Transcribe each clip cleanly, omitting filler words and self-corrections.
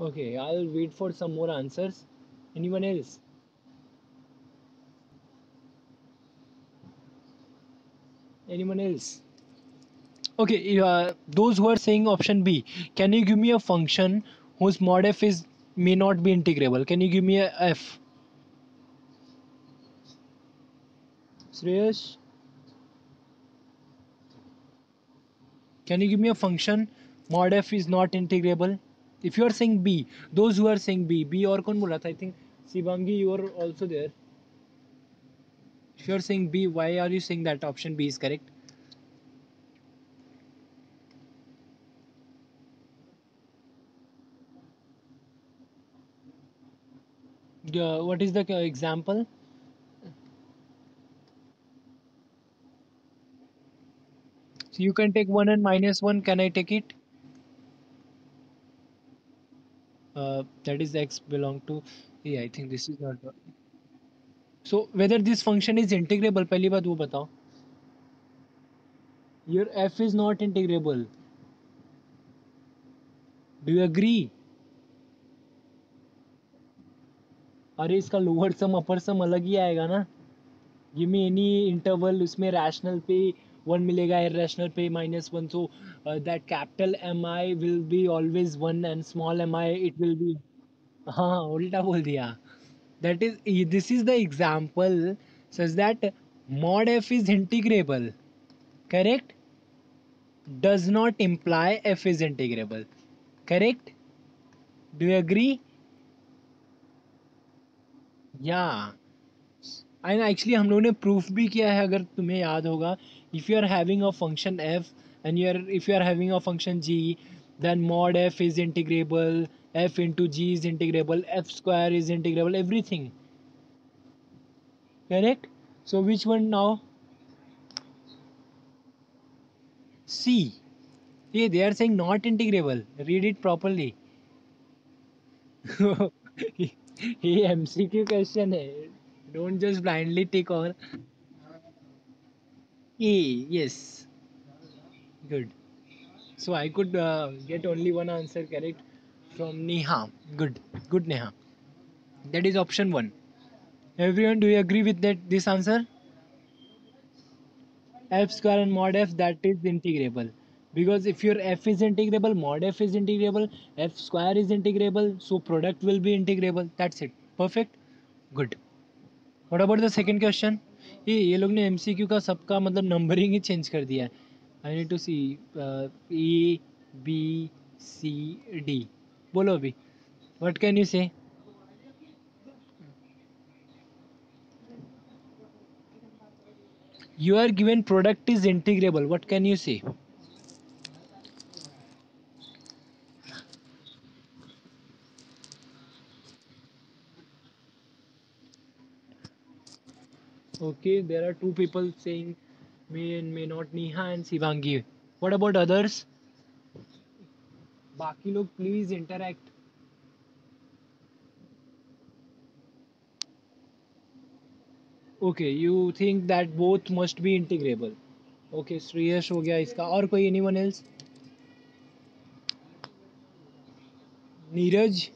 Okay, I'll wait for some more answers. Anyone else? Anyone else? Okay, those who are saying option B, can you give me a function whose mod f is may not be integrable? Can you give me a f? Shreyas, can you give me a function mod f is not integrable? If you are saying B, those who are saying B और कौन बोला था? I think Shivangi, you are also there. If you are saying B, why are you saying that option B is correct? What is the example? So you can take 1 and minus 1. Can I take it? That is x belong to A. I think this is not. So whether this function is integrable, पहली बात वो बताओ. Your f is not integrable. Do you agree? अरे इसका lower sum अपर सम अलग ही आएगा ना. गिव मी एनी इंटरवल, उसमें रैशनल पे 1 मिलेगा, इरेशनल पे -1. So that capital M I will be always 1 and small M I it will be. हाँ, उल्टा बोल दिया. That is, this is the example says that mod f is integrable. Correct? Does not imply f is integrable. Correct? Do you agree? Yeah. And actually हम लोगों ने proof भी किया है, अगर तुम्हें याद होगा. If you are having a function f and if you are having a function g, then mod f is integrable, f into g is integrable, f square is integrable, everything. Correct? So which one now? C. Yeah, they are saying not integrable. Read it properly. ये MCQ question है. Don't just blindly tick on A. Yes, good. So I could get only one answer correct from Neha. Good, good Neha. That is option one. Everyone, do you agree with that? This answer? F square and mod f, that is integrable. Because if your f is integrable, mod f is integrable, f square is integrable, so product will be integrable. That's it. Perfect. Good. What about the second question? ये लोग ने MCQ का सबका मतलब numbering ही change कर दिया है. I need to see. A B C D. बोलो अभी. What can you say? You are given product is integrable. What can you say? Okay, there are two people saying may and may not, Neha and Shivangi. What about others? बाकी लोग please interact. Okay, you think that both must be integrable. Okay, Shreyas हो गया इसका. और कोई anyone else? Neeraj.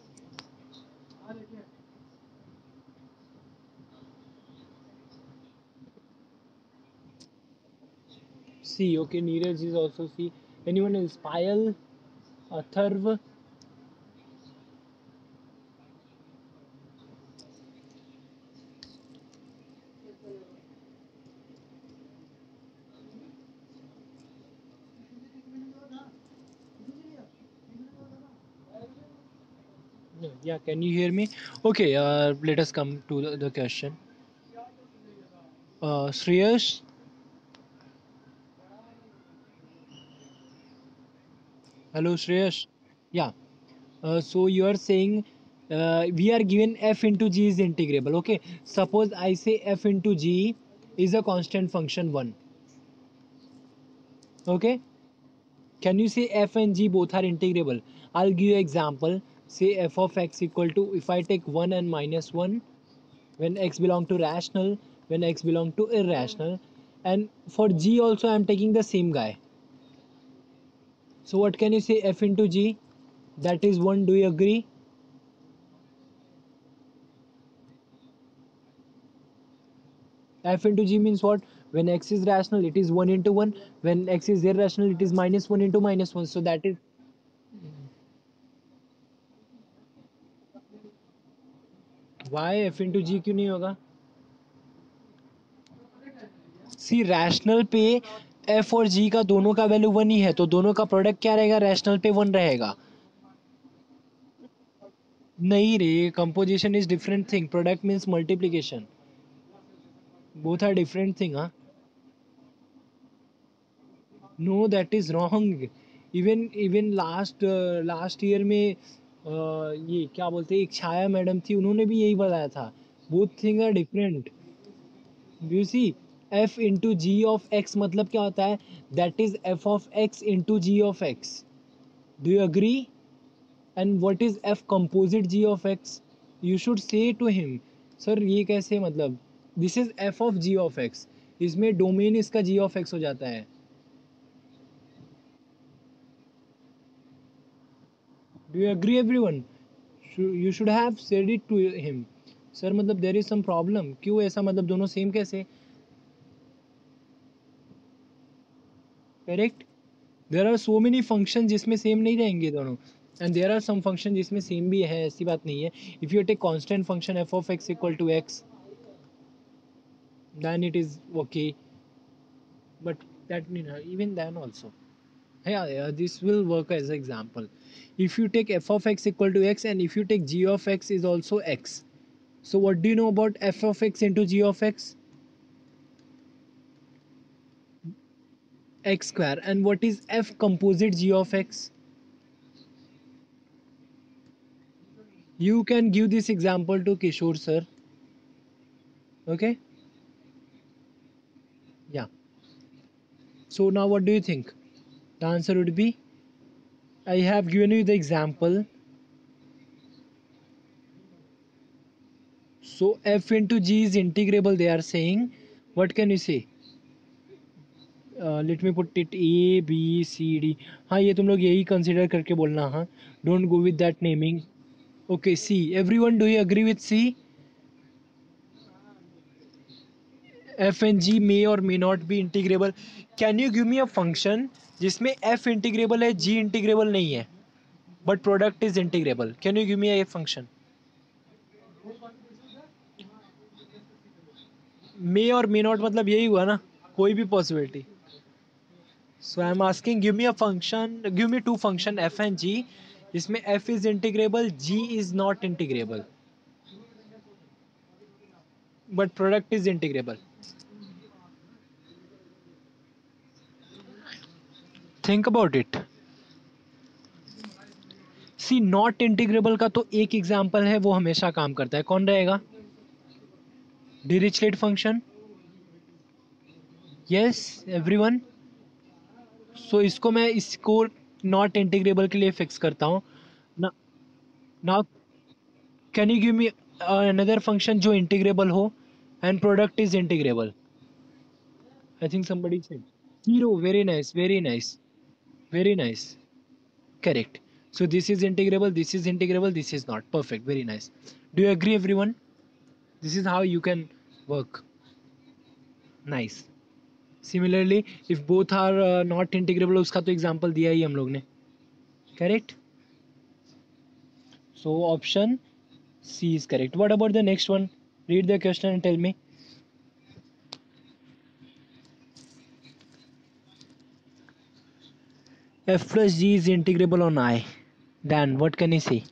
C. Okay, Neeraj is also C. Anyone else? Payal, Atharv. No, yeah, can you hear me? Okay, let us come to the question. Shreyas, hello Shreyas. Yeah, so you are saying we are given f into g is integrable. Okay, suppose I say f into g is a constant function 1. Okay, can you say f and g both are integrable? I'll give you example. Say f of x equal to, if I take 1 and -1, when x belong to rational, when x belong to irrational, and for g also I'm taking the same guy. So what can you say f into g? That is 1. Do you agree? F into G means what? When X is rational, it is 1 into 1. When X is irrational, it is minus 1 into minus 1. So that is why F into G क्यों नहीं होगा? सी rational पे F और जी का दोनों का value 1 ही है, तो दोनों का प्रोडक्ट क्या रहेगा? रैशनल पे 1 रहेगा. नहीं रे, composition is different thing, product means multiplication. Both are different thing. हाँ, no that is wrong. Even last year में ये क्या बोलते हैं, एक छाया मैडम थी, उन्होंने भी यही बताया था. Both thing are different. You see, F into G of X मतलब क्या होता है? That is F of X into G of X. Do you agree? And what is F composite G of X? You should say to him, sir ये कैसे, मतलब this is F of G of X, इसमें domain इसका G of X हो जाता है. Do you agree everyone? You should have said it to him. Sir मतलब there is some problem, क्यों ऐसा, मतलब दोनों सेम कैसे? Correct. There are so many function जिसमें सेम नहीं रहेंगे दोनों, and there are some function जिसमें सेम भी है, ऐसी बात नहीं है. If you take constant function F of X equal to X, then it is okay. But that, even then also, yeah, this will work as an example. If you take f of x equal to x, and if you take g of x is also x, so what do you know about f of x into g of x? X square. And what is f composite g of x? You can give this example to Kishore sir. Okay, yeah. So now what do you think? The answer would be, I have given you the example. So f into g is integrable, they are saying. What can you say? Let me put it A B C D. हाँ, ये तुम लोग यही consider करके बोलना. हाँ, don't go with that naming. Okay, C. Everyone, do you agree with C? F and G may or may not be integrable. Can you give me a function जिसमें F integrable है, G integrable नहीं है, but product is integrable? Can you give me a function? May or may not मतलब यही हुआ ना, कोई भी possibility. So I am asking, give me a function, give me two function F and G जिसमें F is integrable, G is not integrable, but product is integrable. Think about it. See, not integrable का तो एक example है, वो हमेशा काम करता है. कौन रहेगा? Dirichlet function. Yes everyone. So इसको मैं, इसको नॉट इंटीग्रेबल के लिए फिक्स करता हूँ. Now can you give me another function जो इंटीग्रेबल हो and product is integrable? I think somebody said zero. Very nice, very nice, very nice. Correct. So this is integrable, this is integrable, this is not. Perfect, very nice. Do you agree everyone? This is how you can work. Nice. Similarly, if both are not integrable, उसका तो example दिया ही हम लोग ने. Correct. So option C is correct. What about the next one? Read the question and tell me. F plus G is integrable on I. Then what can you say?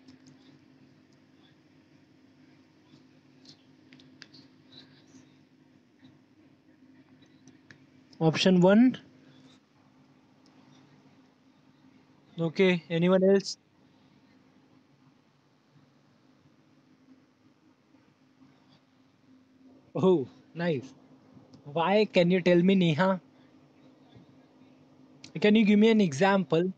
Option 1. Okay, anyone else? Oh, nice. Why, can you tell me, Neha? Can you give me an example?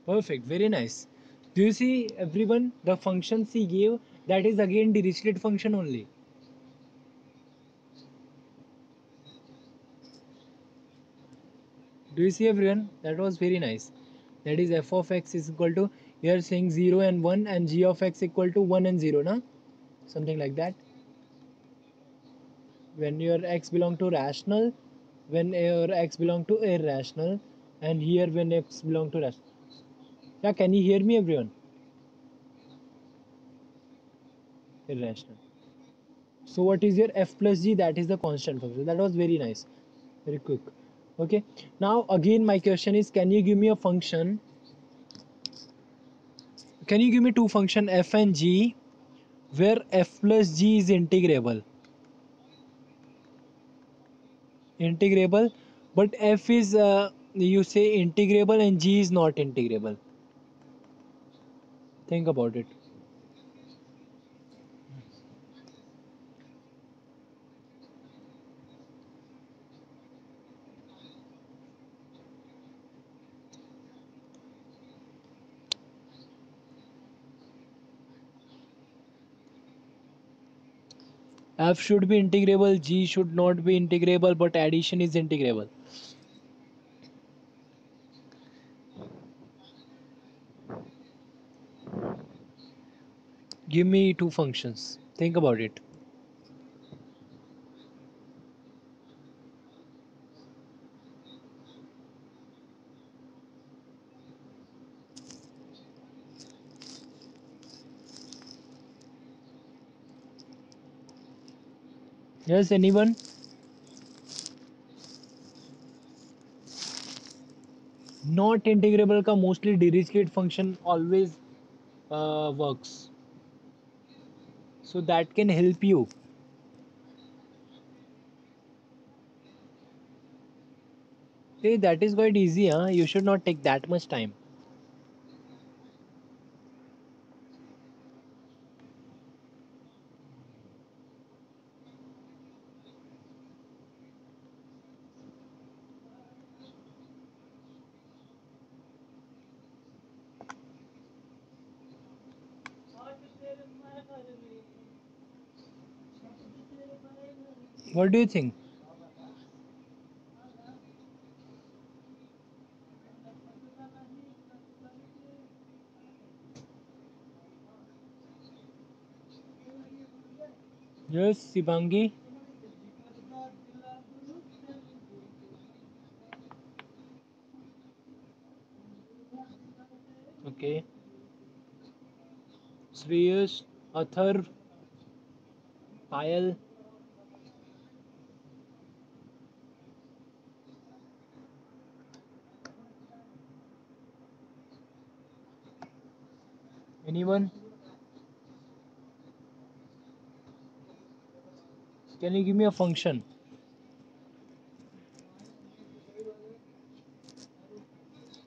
Perfect, very nice. Do you see everyone? The functions he gave, that is again Dirichlet function only. Do you see everyone? That was very nice. That is f of x is equal to, you are saying 0 and 1, and g of x equal to 1 and 0, na? Something like that. When your x belong to rational, when your x belong to irrational, and here when x belong to rational. Yeah, can you hear me everyone? Irrational. So what is your f plus g? That is the constant function. That was very nice. Very quick. Okay. Now again my question is, can you give me a function? Can you give me two function f and g where f plus g is integrable? Integrable, but f is you say integrable and g is not integrable. Think about it. F should be integrable, g should not be integrable, but addition is integrable. Give me two functions. Think about it. Yes, anyone? Not integrable का mostly Dirichlet function always works. So that can help you. Hey, that is quite easy, huh? You should not take that much time. What do you think? Yes, Sibangi. Okay. Shreyas, Athar, Payal. Anyone? Can you give me a function?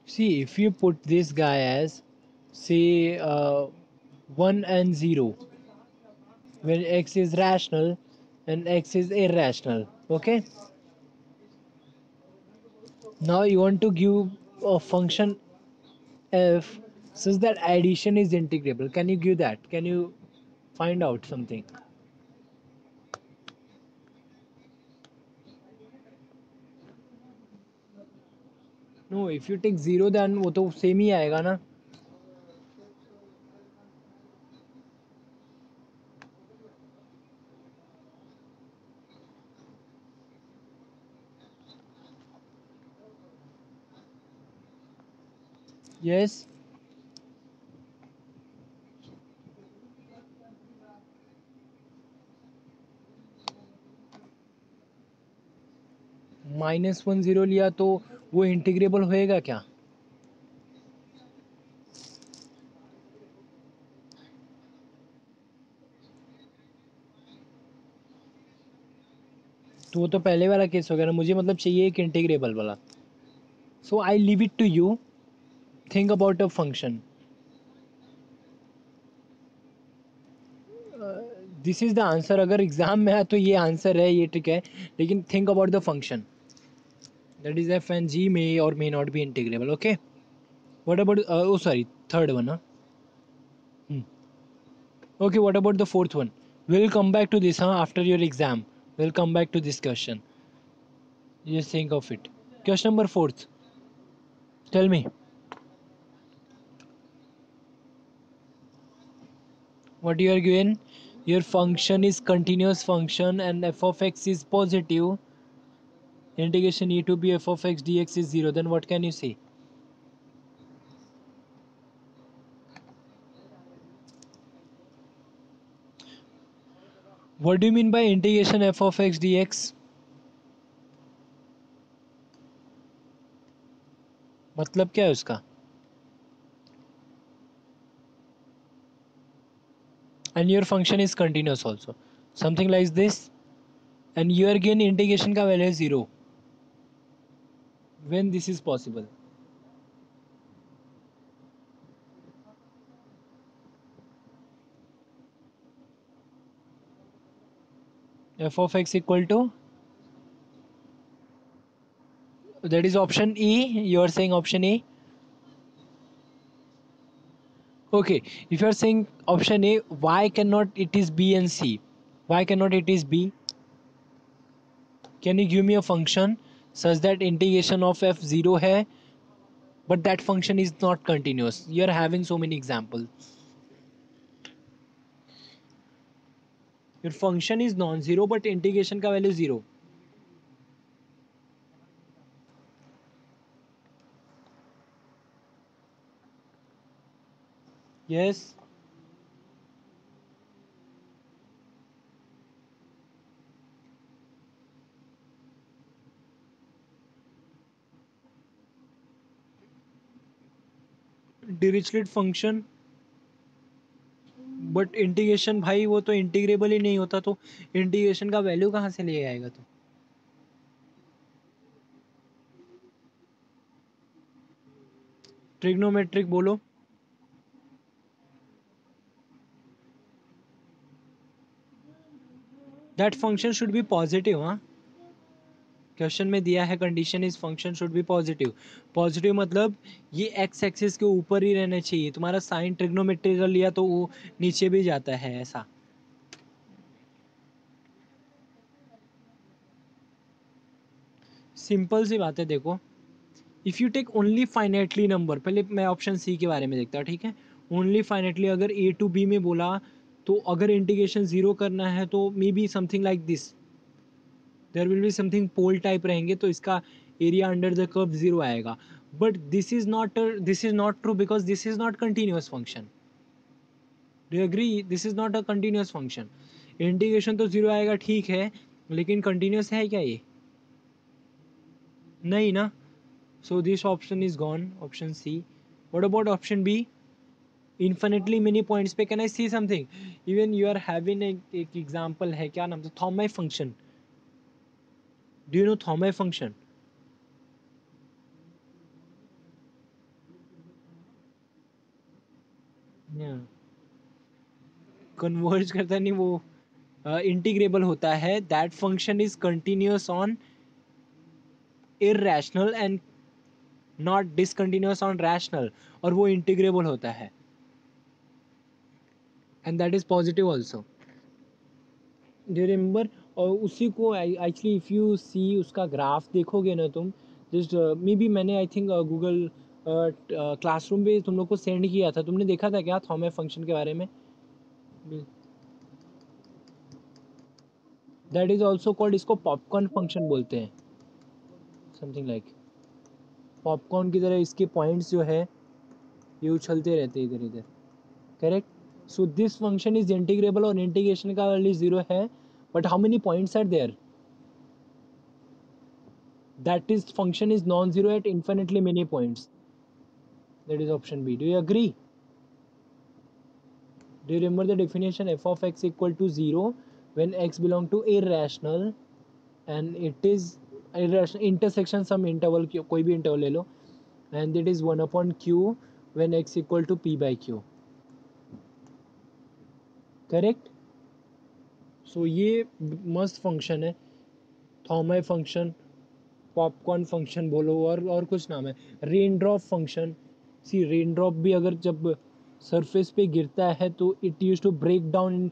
See, if you put this guy as, say, 1 and 0, when x is rational and x is irrational, okay? Now you want to give a function f such that addition is integrable. Can you give that? Can you find out something? No, if you take 0 then वो तो same ही आएगा ना. Yes. -1 0 लिया तो वो integrable होएगा क्या? तो वो तो पहले वाला केस हो गया ना. मुझे मतलब चाहिए एक इंटीग्रेबल वाला. So I leave it to you. Think about a function. This is the answer. अगर एग्जाम में है तो ये आंसर है, ये ठीक है. लेकिन think about the function. That is F and G may or may not be integrable. Okay. What about, oh sorry, third one. Okay, what about the fourth one? We'll come back to this, after your exam. We'll come back to this question. Just think of it. Question number fourth. Tell me. What you are given? Your function is continuous function and f of x is positive. Integration e to b f of x dx is 0. Then what can you say? What do you mean by integration f of x dx? मतलब क्या है उसका? And your function is continuous also. Something like this. And you are given integration का value है 0. When this is possible? F of x equal to, that is option E. You are saying option A. Okay, if you are saying option A, why cannot it is B and C? Why cannot it is B? Can you give me a function such that integration of f 0 है, but that function is not continuous? You are having so many examples. Your function is non-zero, but integration का value 0. Yes. Dirichlet function, but integration भाई वो तो integrable ही नहीं होता, तो integration का value कहाँ से ले आएगा? तो ट्रिग्नोमेट्रिक बोलो. That function should be positive. हाँ, क्वेश्चन में दिया है condition is function should be positive. Positive मतलब ये एक्स एक्सिस के ऊपर ही रहना चाहिए. तुम्हारा साइन ट्रिग्नोमेट्रिकल लिया तो वो नीचे भी जाता है, ऐसा. सिंपल सी बात है, देखो. If you take only finitely number, पहले मैं ऑप्शन सी के बारे में देखता हूँ, ठीक है. ओनली फाइनेटली अगर ए टू बी में बोला, तो अगर इंटीग्रेशन जीरो करना है तो maybe something like this. There will be something pole type रहेंगे, तो इसका area under the curve zero आएगा. But this is not true because this is not continuous function. Do you agree? This is not a continuous function. Integration तो zero आएगा, ठीक है, लेकिन continuous है क्या ये? नहीं ना. So this option is gone, option C. What about option B? Infinitely many points पे. Can I see something? Even you are having एक example है, क्या नाम था? Thomai function. Do you know Thomai function? Yeah. Converge करता नहीं वो, integrable होता है. That function is continuous on irrational and not discontinuous on rational, और वो इंटीग्रेबल होता है. And that is positive also. Do you remember? और उसी को एक्चुअली इफ़ यू सी उसका ग्राफ देखोगे ना तुम, जस्ट मे बी मैंने आई थिंक गूगल क्लासरूम पे तुम लोग को सेंड किया था. तुमने देखा था क्या थॉमे फंक्शन के बारे में? दैट इज ऑल्सो कॉल्ड, इसको पॉपकॉर्न फंक्शन बोलते हैं. समथिंग लाइक पॉपकॉर्न की तरह इसके पॉइंट्स जो है ये उछलते रहते हैं इधर इधर. Correct. So this function is integrable और इंटीग्रेशन का वैल्यू जीरो है. But how many points are there? That is function is non-zero at infinitely many points. That is option B. Do you agree? Do you remember the definition? F of x equal to 0 when x belong to irrational and it is irrational intersection some interval, कोई भी interval ले लो, and it is 1 upon q when x equal to p by q. Correct? So ये मस्त function है. थॉमय function, popcorn function बोलो, और कुछ नाम है. Rain drop function. See rain drop भी अगर जब सरफेस पे गिरता है तो it use to break down in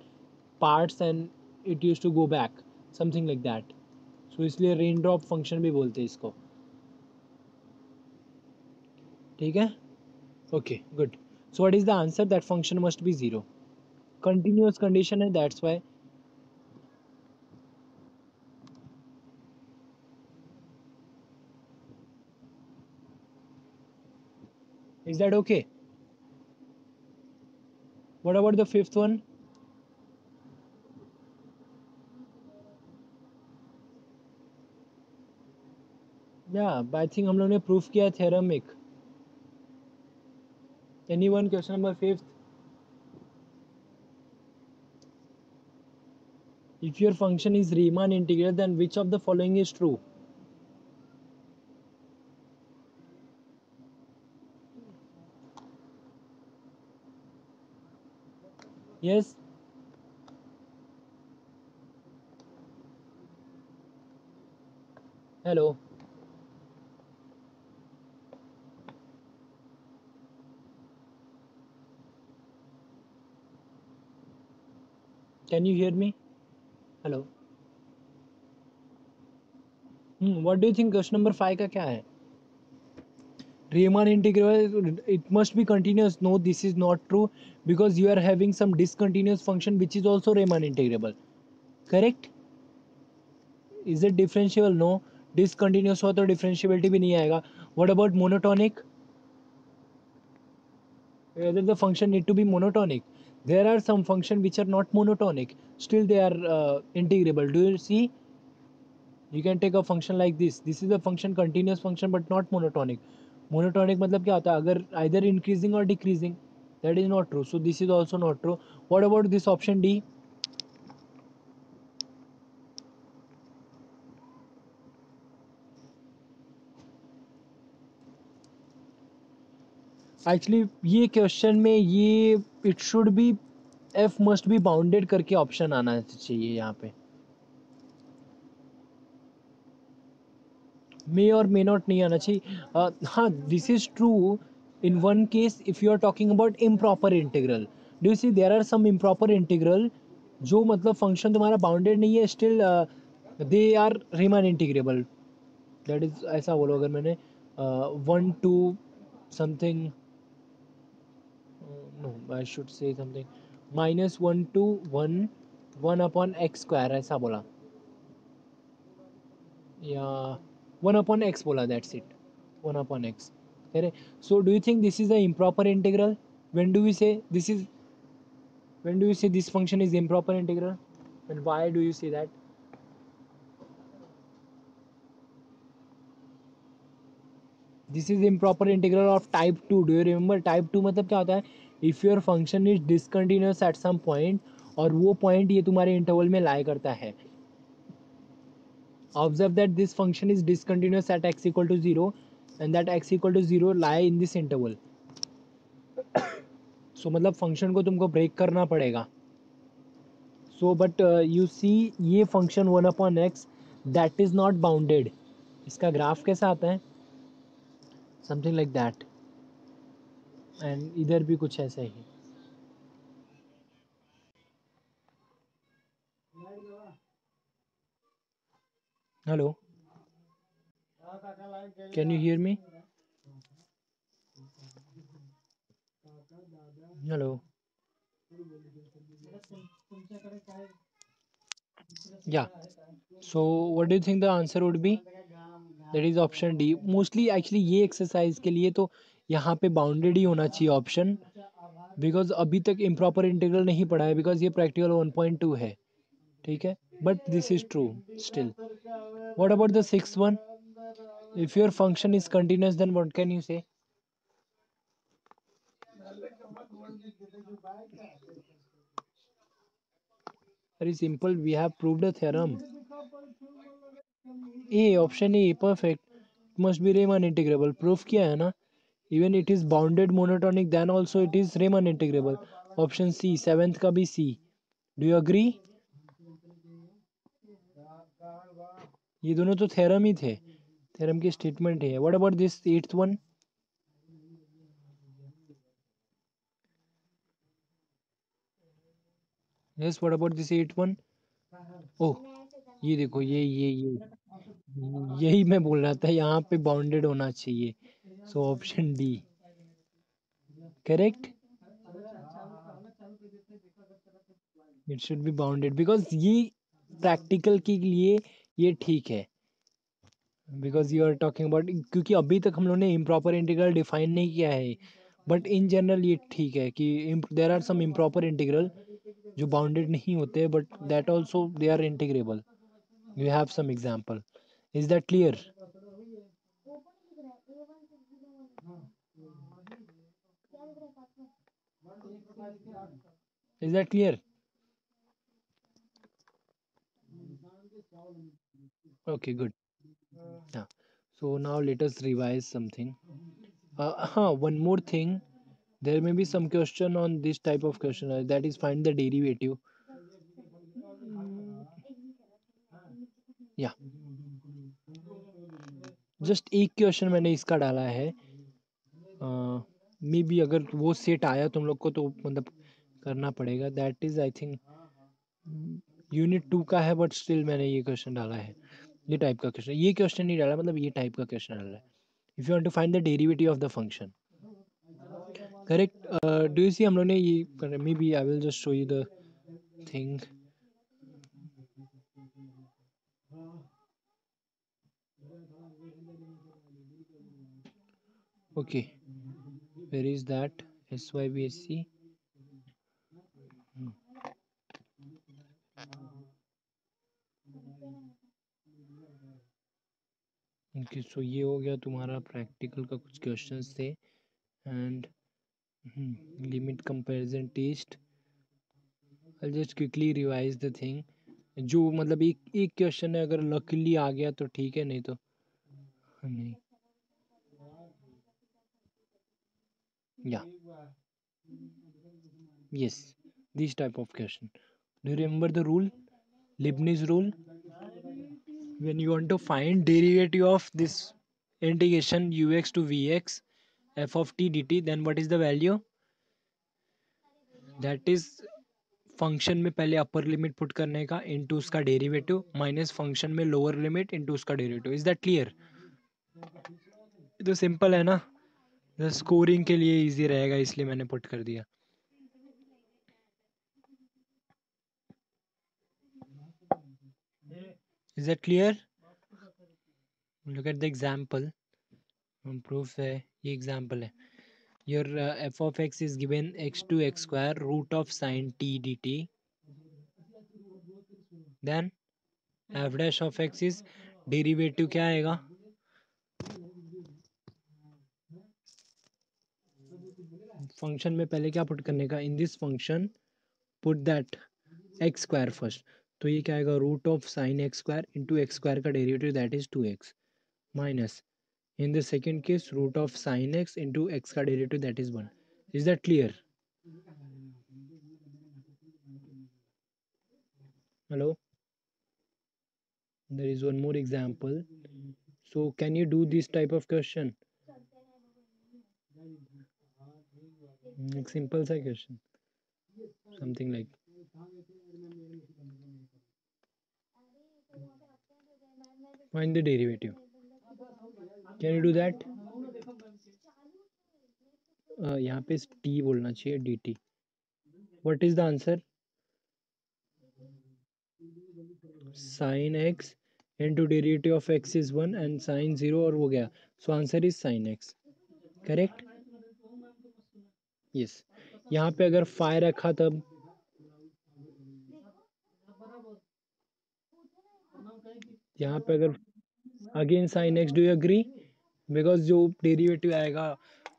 parts and it use to go back, something like that. So इसलिए रेन ड्रॉप फंक्शन भी बोलते हैं इसको. ठीक है. Okay good. So what is the answer? That function must be zero. Continuous condition है, that's why. Is that okay? What about the fifth one? या I think हम लोग ने प्रूफ किया थ्योरम एक. Anyone? Question number fifth. If your function is Riemann integral, then which of the following is true? Yes? Hello? Can you hear me? Hello? What do you think question number 5 का क्या है? Riemann integral, it must be continuous. No, this is not true because you are having some discontinuous function which is also Riemann integrable. Correct? Is it differentiable? No. Discontinuous हो तो differentiability भी नहीं आएगा. What about monotonic? Whether the function need to be monotonic. There are some function which are not monotonic. Still they are integrable. Do you see? You can take a function like this. This is a function, continuous function but not monotonic. Monotonic मतलब क्या होता है? अगर either increasing or decreasing. That is not true. So this is also not true. What about this option D? Actually ये question में ये it should be F must be bounded करके option आना चाहिए यहाँ पे. May or may not नहीं आना चाहिए. हाँ, this is true in one case if you are talking about improper integral. Do you see there are some improper integral जो मतलब फंक्शन तुम्हारा बाउंडेड नहीं है, still they are Riemann integrable. That is ऐसा बोलो अगर मैंने 1 to something, no I should say something -1 to 1 1/x² ऐसा बोला या 1/x बोला. That's it. 1/x. Correct. So do you think this is a improper integral? When do we say this is, when do you say this function is improper integral? And why do you say that? This is improper integral of type 2. Do you remember type 2 मतलब क्या होता है? If your function is discontinuous at some point और वो point ये तुम्हारे interval में lie करता है. Observe that this function is discontinuous at x equal to 0 and that x equal to 0 lie in this interval. So मतलब function को तुमको break करना पड़ेगा. So but you see ये function 1/x that is not bounded. इसका graph कैसा आता है? Something like that. And इधर भी कुछ ऐसा ही. Hello? Can you hear me? Hello? Yeah. So what do you think the answer would be? That is option D. Mostly actually ये exercise के लिए तो यहाँ पे bounded ही होना चाहिए option, because अभी तक improper integral नहीं पढ़ा है because ये practical 1.2 है. ठीक है. But this is true still. What about the sixth one? If your function is continuous, then what can you say? Very simple. We have proved a theorem. A, option A, perfect. It must be Riemann integrable. Proof किया है ना? Even it is bounded monotonic, then also it is Riemann integrable. Option C, seventh का भी C. Do you agree? ये दोनों तो theorem ही थे. Theorem की स्टेटमेंट है. What about this eighth one? Yes, what about this 8-1? ओह, ये देखो, ये यही मैं बोल रहा था, यहाँ पे बाउंडेड होना चाहिए, so option D correct. It should be bounded because ये प्रैक्टिकल के लिए ये ठीक है, because you are talking about, क्योंकि अभी तक हम लोगों ने इम्प्रॉपर इंटीग्रल डिफाइन नहीं किया है, बट इन जनरल ये ठीक है कि there are some improper integral जो बाउंडेड नहीं होते, but that also they are integrable. You have some example. Is that clear? Is that clear? Okay, good. Yeah. So now let us revise something. One more thing. There may be some question on this type of question, that is find the derivative. Yeah. Just एक question मैंने इसका डाला है. May be अगर वो set आया तुम लोग को तो मतलब करना पड़ेगा. That is I think unit 2 का है, बट स्टिल मैंने ये क्वेश्चन डाला है. ये टाइप का क्वेश्चन, ये क्वेश्चन नहीं डाला, मतलब ये टाइप का क्वेश्चन डाला है. If you want to find the derivative of the function, correct. Do you see हम लोग ने ये, maybe I will just show you the thing. Okay, where is that? SYBSC. Okay, so ये हो गया तुम्हारा प्रैक्टिकल का कुछ क्वेश्चंस थे. And limit comparison test, I just quickly revise the thing. जो मतलब एक एक क्वेश्चन है, अगर लकीली आ गया तो ठीक है, नहीं तो नहीं. या yes, this type of question. Do you remember the rule, Leibniz rule? When you want to find derivative of this integration ux to vx f of t dt, then what is the value? That is function में पहले upper limit put करने का into उसका derivative minus function में lower limit into उसका derivative. Is that clear? ये तो simple है ना. स्कोरिंग के लिए इजी रहेगा, इसलिए मैंने पुट कर दिया. Is that clear? Look at the example. Proof है, ये एग्जाम्पल है. Your f of x is given x to x square root of sin t dt. Then f dash of x is derivative क्या आएगा? Function में पहले क्या put करने का? In this function put that x square first. तो ये क्या आएगा? Root of sine x square into x square का derivative that is 2x minus in the second case root of sine x into x का derivative that is 1. Is that clear? Hello, there is one more example. So can you do this type of question? एक simple सा question, something like find the derivative. Can you do that? यहाँ पे t बोलना चाहिए, dt. What is the answer? Sin x into derivative of x is 1 and sin 0 और हो गया. So answer is sin x. Correct? Yes. यहाँ पे अगर phi रखा तब यहाँ पे अगर again sine x, do you agree? Because जो डेरिवेटिव आएगा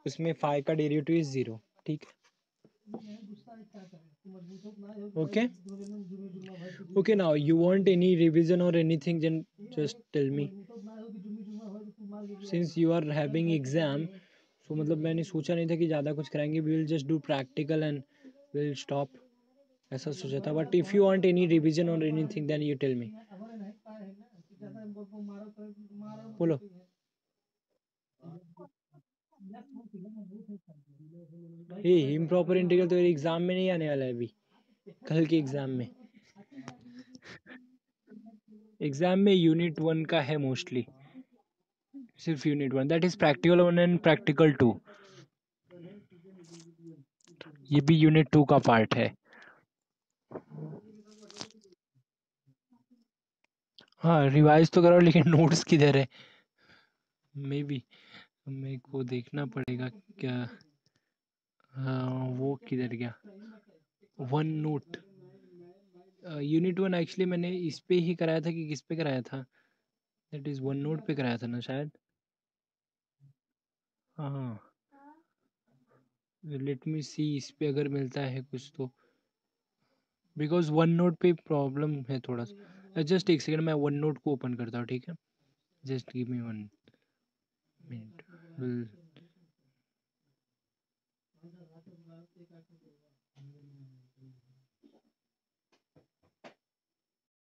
उसमें फाई का डेरिवेटिव इज 0. ठीक है. Okay. Okay, now you want any revision or anything, then just tell me. Since you are having exam, so मतलब मैंने सोचा नहीं था कि ज़्यादा कुछ कराएंगे. We will just do practical and will stop, ऐसा सोचा था. But if you want any revision or anything then you tell me. बोलो. ये इम्प्रॉपर इंटीग्रल तो एग्जाम में नहीं आने वाला है अभी. कल के एग्जाम में यूनिट 1 का है मोस्टली, सिर्फ unit 1, that is practical 1 and practical 2। ये भी यूनिट 2 का पार्ट है। हाँ रिवाइज तो करो, लेकिन नोट्स किधर है? मे बी मेरे को देखना पड़ेगा क्या। हाँ वो किधर गया? वन नोट, यूनिट 1 एक्चुअली मैंने इस पे ही कराया था कि किस पे कराया था? दैट इज वन नोट पे कराया था ना शायद। हाँ लेट मी सी इस पे अगर मिलता है कुछ तो, बिकॉज वन नोट पे प्रॉब्लम है थोड़ा सा। जस्ट एक सेकंड, मैं वन नोट को ओपन करता हूँ, ठीक है? Just give me 1 minute. Will